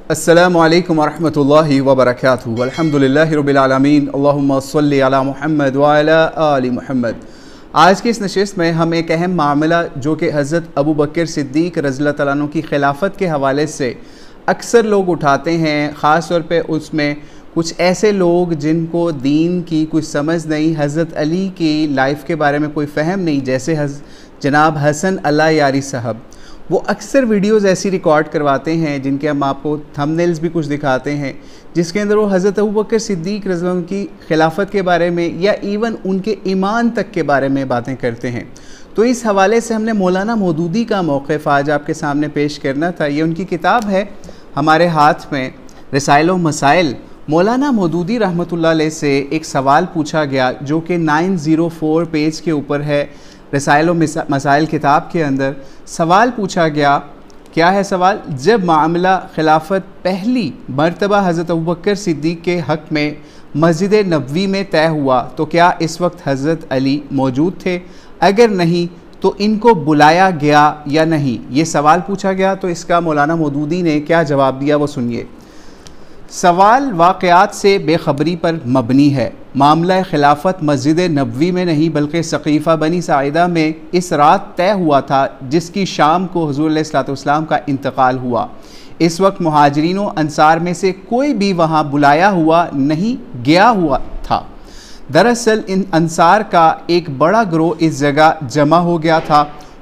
अस्सलामु अलैकुम वरहमतुल्लाहि वबरकातुहू। अल्हम्दुलिल्लाहि रब्बिल आलमीन, अल्लाहुम्मा सल्लि अला मुहम्मद व अला आलि मुहम्मद। आज की इस नशिस्त में हम एक अहम मामला जो कि हज़रत अबू बकर सिद्दीक़ रज़ियल्लाहु तआला अन्हु की खिलाफत के हवाले से अक्सर लोग उठाते हैं। ख़ास तौर पे उसमें कुछ ऐसे लोग जिनको दीन की कुछ समझ नहीं, हज़रत अली की लाइफ के बारे में कोई फ़हम नहीं, जैसे जनाब हसन अल्लाह यारी साहब, वो अक्सर वीडियोज़ ऐसी रिकॉर्ड करवाते हैं जिनके हम आपको थंबनेल्स भी कुछ दिखाते हैं, जिसके अंदर वो हज़रत अबू बकर सिद्दीक़ रज़ियल्लाहु अन्हु की खिलाफत के बारे में या इवन उनके ईमान तक के बारे में बातें करते हैं। तो इस हवाले से हमने मौलाना मौदूदी का मौक़िफ़ आज आपके सामने पेश करना था। ये उनकी किताब है हमारे हाथ में, रसाइल व मसाइल। मौलाना मौदूदी रहमतुल्लाह अलैह से एक सवाल पूछा गया जो कि 904 पेज के ऊपर है। रसाइल व मसाइल किताब के अंदर सवाल पूछा गया, क्या है सवाल? जब मामला खिलाफत पहली मरतबा हज़रत अबू बकर सिद्दीक़ के हक़ में मस्जिद नबवी में तय हुआ तो क्या इस वक्त हज़रत अली मौजूद थे? अगर नहीं तो इनको बुलाया गया या नहीं? ये सवाल पूछा गया। तो इसका मौलाना मौदूदी ने क्या जवाब दिया वो सुनिए। सवाल वाक़यात से बेखबरी पर मबनी है। मामला खिलाफत मस्जिद नबवी में नहीं बल्कि सक़ीफ़ा बनी साइदा में इस रात तय हुआ था जिसकी शाम को हुज़ूर अलैहिस्सलातु वस्सलाम का इंतकाल हुआ। इस वक्त मुहाजिरीन व अंसार में से कोई भी वहाँ बुलाया हुआ नहीं गया हुआ था। दरअसल इन अंसार का एक बड़ा गिरोह इस जगह जमा हो गया था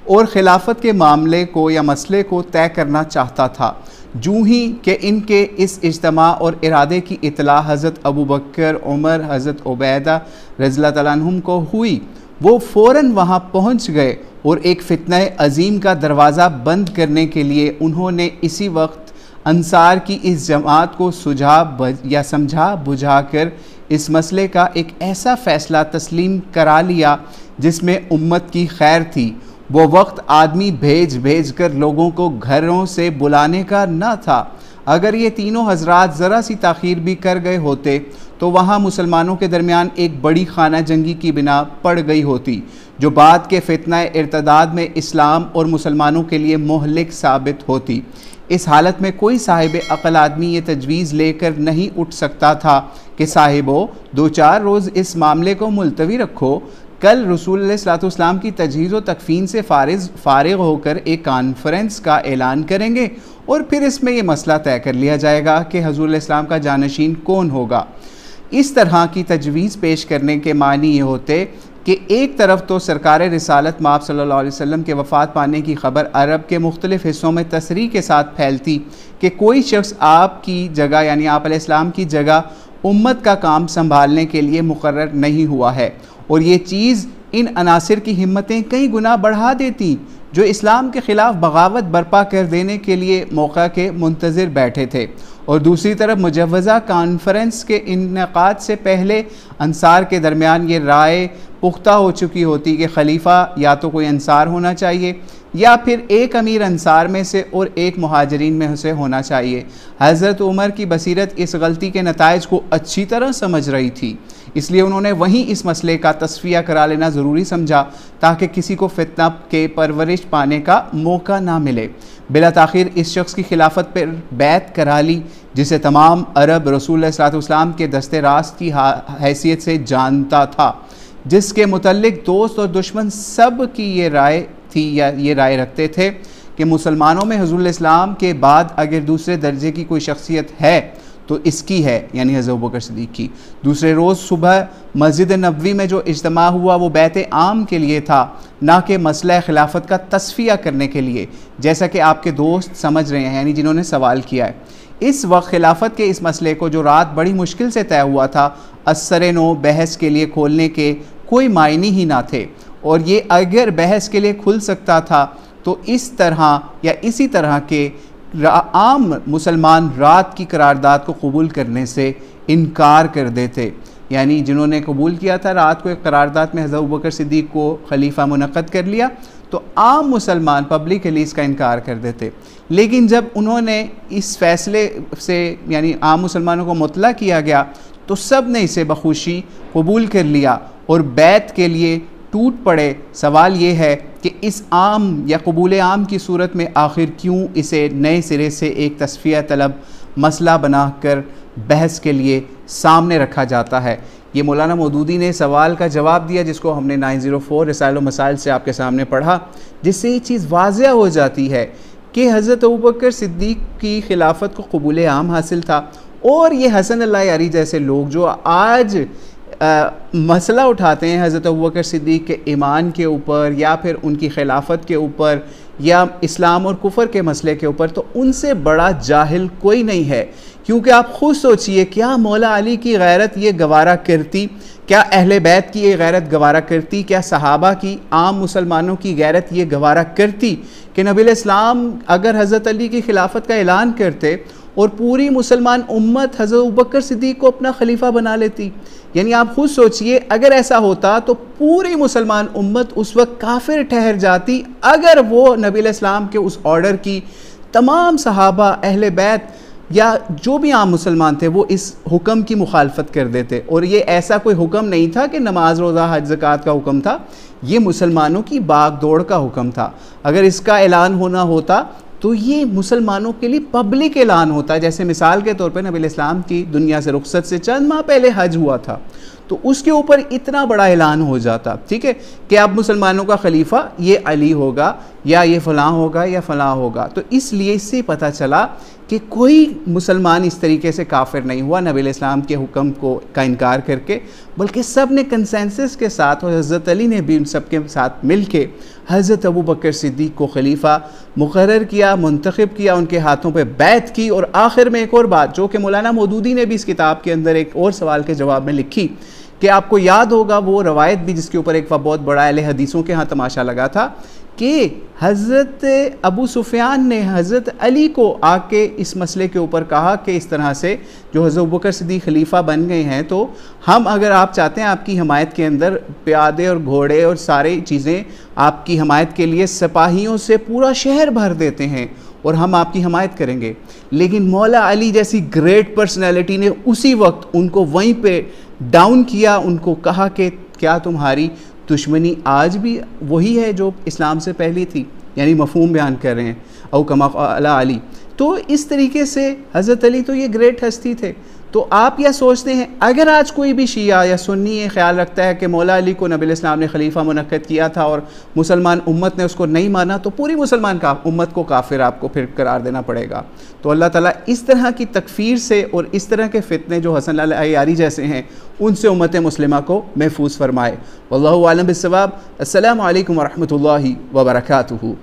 और ख़िलाफ़त के मामले को या मसले को तय करना चाहता था। जूँ ही कि इनके इस इज्तिमा और इरादे की इत्तला हज़रत अबू बकर, उमर, हज़रत उबैदा रज़ियल्लाहु तआला अन्हुम को हुई, वो फ़ौरन वहाँ पहुँच गए और एक फ़ितना अज़ीम का दरवाज़ा बंद करने के लिए उन्होंने इसी वक्त अंसार की इस जमात को समझा बुझा कर इस मसले का एक ऐसा फ़ैसला तस्लीम करा लिया जिसमें उम्मत की खैर थी। वो वक्त आदमी भेज कर लोगों को घरों से बुलाने का न था। अगर ये तीनों हजरात ज़रा सी ताख़ीर भी कर गए होते तो वहाँ मुसलमानों के दरमियान एक बड़ी खाना जंगी की बिना पड़ गई होती जो बाद के फितना इर्तदाद में इस्लाम और मुसलमानों के लिए मोहलिक साबित होती। इस हालत में कोई साहिब अक़ल आदमी ये तजवीज़ लेकर नहीं उठ सकता था कि साहिबो 2-4 रोज़ इस मामले को मुलतवी रखो, कल रसूल सल्लल्लाहु अलैहि वसल्लम की तजहीज़ व तकफ़ीन से फ़ारिग़ होकर एक कॉन्फ्रेंस का ऐलान करेंगे और फिर इसमें यह मसला तय कर लिया जाएगा कि हुज़ूर इस्लाम का जानशीन कौन होगा। इस तरह की तजवीज़ पेश करने के मानी ये होते कि एक तरफ तो सरकार रिसालत माब सल्लल्लाहु अलैहि वसल्लम के वफ़ात पाने की ख़बर अरब के मुख्तलिफ़ हिस्सों में तसरीह के साथ फैलती कि कोई शख्स आपकी जगह यानी आप अलैहिस्सलाम की जगह उम्मत का काम संभालने के लिए मुकर्रर नहीं हुआ है, और ये चीज़ इन अनासिर की हिम्मतें कई गुना बढ़ा देती जो इस्लाम के ख़िलाफ़ बगावत बर्पा कर देने के लिए मौका के मुंतज़िर बैठे थे। और दूसरी तरफ मुजव्वज़ा कॉन्फ्रेंस के इनेकाद से पहले अंसार के दरमियान ये राय पुख्ता हो चुकी होती कि खलीफा या तो कोई अंसार होना चाहिए या फिर एक अमीर अंसार में से और एक मुहाजिरीन में से होना चाहिए। हज़रत उमर की बसीरत इस गलती के नताइज को अच्छी तरह समझ रही थी, इसलिए उन्होंने वहीं इस मसले का तस्फिया करा लेना ज़रूरी समझा ताकि किसी को फितना के परवरिश पाने का मौका ना मिले। बिला ताख़ीर इस शख्स की खिलाफत पर बैत करा ली जिसे तमाम अरब रसूल सल्लल्लाहु अलैहि वसल्लम के दस्ते रास्त की हैसियत से जानता था, जिसके मुतल्लिक दोस्त और दुश्मन सब की ये राय थी या ये राय रखते थे कि मुसलमानों में हुज़ूर इस्लाम के बाद अगर दूसरे दर्जे की कोई शख्सियत है तो इसकी है, यानी हज़रत अबू बकर सिद्दीक़ की। दूसरे रोज़ सुबह मस्जिद नबवी में जो इज्तिमा हुआ वो बैत आम के लिए था, ना कि मसला खिलाफत का तस्फिया करने के लिए, जैसा कि आपके दोस्त समझ रहे हैं यानी जिन्होंने सवाल किया है। इस वक्त खिलाफत के इस मसले को जो रात बड़ी मुश्किल से तय हुआ था, असर नो बहस के लिए खोलने के कोई मायने ही ना थे, और ये अगर बहस के लिए खुल सकता था तो इस तरह या इसी तरह के आम मुसलमान रात की करारदाद को कबूल करने से इनकार कर देते। यानी जिन्होंने कबूल किया था रात को एक करारदाद में हज़रत अबू बकर सिद्दीक़ को खलीफा मुनक़्क़द कर लिया, तो आम मुसलमान पब्लिकली इसका इनकार कर देते। लेकिन जब उन्होंने इस फ़ैसले से यानी आम मुसलमानों को मुतला किया गया तो सब ने इसे बखुशी कबूल कर लिया और बैत के लिए टूट पड़े। सवाल ये है कि इस आम या कबूल आम की सूरत में आखिर क्यों इसे नए सिरे से एक तस्फिया तलब मसला बनाकर बहस के लिए सामने रखा जाता है। ये मौलाना मौदूदी ने सवाल का जवाब दिया जिसको हमने 904 रसाइल व मसाइल से आपके सामने पढ़ा, जिससे ये चीज़ वाज़िया हो जाती है कि हज़रत अबू बकर सिद्दीक़ की खिलाफत को कबूल आम हासिल था। और ये हसन अल-यारी जैसे लोग जो आज मसला उठाते हैं हज़रत अबू बकर सिद्दीक़ के ईमान के ऊपर या फिर उनकी खिलाफत के ऊपर या इस्लाम और कुफ़र के मसले के ऊपर, तो उनसे बड़ा जाहिल कोई नहीं है। क्योंकि आप ख़ुद सोचिए, क्या मौला अली की गैरत ये गवारा करती, क्या अहले बैत की ये गैरत गवारा करती, क्या सहाबा की आम मुसलमानों की गैरत ये गवारा करती कि नबी इस्लाम अगर हज़रत अली की खिलाफत का ऐलान करते और पूरी मुसलमान उम्मत हज़रत अबू बकर सिद्दीक़ को अपना खलीफा बना लेती। यानी आप खुद सोचिए, अगर ऐसा होता तो पूरी मुसलमान उम्मत उस वक्त काफिर ठहर जाती अगर वो नबी इस्लाम के उस ऑर्डर की तमाम सहाबा, अहले बैत या जो भी आम मुसलमान थे वो इस हुक्म की मुखालफत कर देते। और ये ऐसा कोई हुक्म नहीं था कि नमाज, रोज़ा, हज, ज़कात का हुक्म था, ये मुसलमानों की बाग दौड़ का हुक्म था। अगर इसका ऐलान होना होता तो ये मुसलमानों के लिए पब्लिक ऐलान होता। जैसे मिसाल के तौर पे नबी इस्लाम की दुनिया से रुखसत से चंद माह पहले हज हुआ था, तो उसके ऊपर इतना बड़ा ऐलान हो जाता, ठीक है, कि अब मुसलमानों का खलीफा ये अली होगा या ये फ़लाँ होगा या फ़लाँ होगा। तो इसलिए इससे पता चला कि कोई मुसलमान इस तरीके से काफिर नहीं हुआ नबी इस्लाम के हुक्म का इनकार करके, बल्कि सब ने कंसेंसस के साथ और हज़रत अली ने भी उन सब के साथ मिल के हज़रत अबू बकर सिद्दीक़ को खलीफा मुकर्रर किया, मुंतखब किया, उनके हाथों पे बैत की। और आखिर में एक और बात जो कि मौलाना मौदूदी ने भी इस किताब के अंदर एक और सवाल के जवाब में लिखी कि आपको याद होगा वो रवायत भी जिसके ऊपर एक बहुत बड़ा अहले हदीसों के यहाँ तमाशा लगा था कि हज़रत अबू सुफियान ने हज़रत अली को आके इस मसले के ऊपर कहा कि इस तरह से जो हज़रत अबू बकर सिद्दीक़ खलीफा बन गए हैं, तो हम अगर आप चाहते हैं आपकी हमायत के अंदर प्यादे और घोड़े और सारी चीज़ें आपकी हमायत के लिए सिपाहियों से पूरा शहर भर देते हैं और हम आपकी हमायत करेंगे। लेकिन मौला अली जैसी ग्रेट पर्सनैलिटी ने उसी वक्त उनको वहीं पे डाउन किया, उनको कहा कि क्या तुम्हारी दुश्मनी आज भी वही है जो इस्लाम से पहले थी, यानी मफहूम बयान कर रहे हैं औ कमा अला अली। तो इस तरीके से हज़रत अली तो ये ग्रेट हस्ती थे। तो आप यह सोचते हैं अगर आज कोई भी शिया या सुन्नी ये ख्याल रखता है कि मौला अली को नबी इस्लाम ने खलीफा मुनक्कद किया था और मुसलमान उम्मत ने उसको नहीं माना, तो पूरी मुसलमान का उम्मत को काफिर आपको फिर करार देना पड़ेगा। तो अल्लाह ताला इस तरह की तकफीर से और इस तरह के फितने जो हसन अल-यारी जैसे हैं उनसे उम्मत मुस्लिमा को महफूज फरमाए। वल्लाहु आलम बिस्सवाब। अस्सलामु अलैकुम व रहमतुल्लाहि व बरकातुहू।